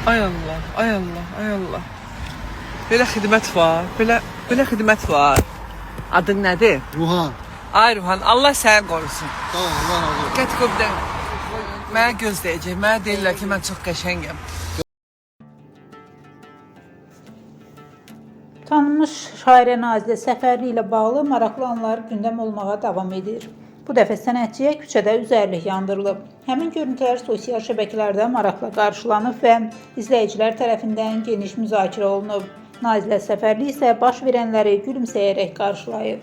Ay Allah, ay Allah, ay Allah. Belə xidmət var, belə xidmət var. Adın nədir? Ruhan. Ay Ruhan, Allah səni qorusun. Sağ ol, Allah razı olsun. Qət qubdən mənə gözləyəcək. Mənə deyirlər ki, mən çox qəşəngəm. Tanınmış şairə Nazilə Səfərli ilə bağlı maraqlı anlar gündəm olmağa davam edir. Bu dəfə sənətçiyə küçədə üzərlik yandırılıb. Həmin görüntülər sosial şəbəkələrdə maraqla qarşılanıb və izləyicilər tərəfindən geniş müzakirə olunub. Nazilə Səfərli isə baş verənləri gülümsəyərək qarşılayıb.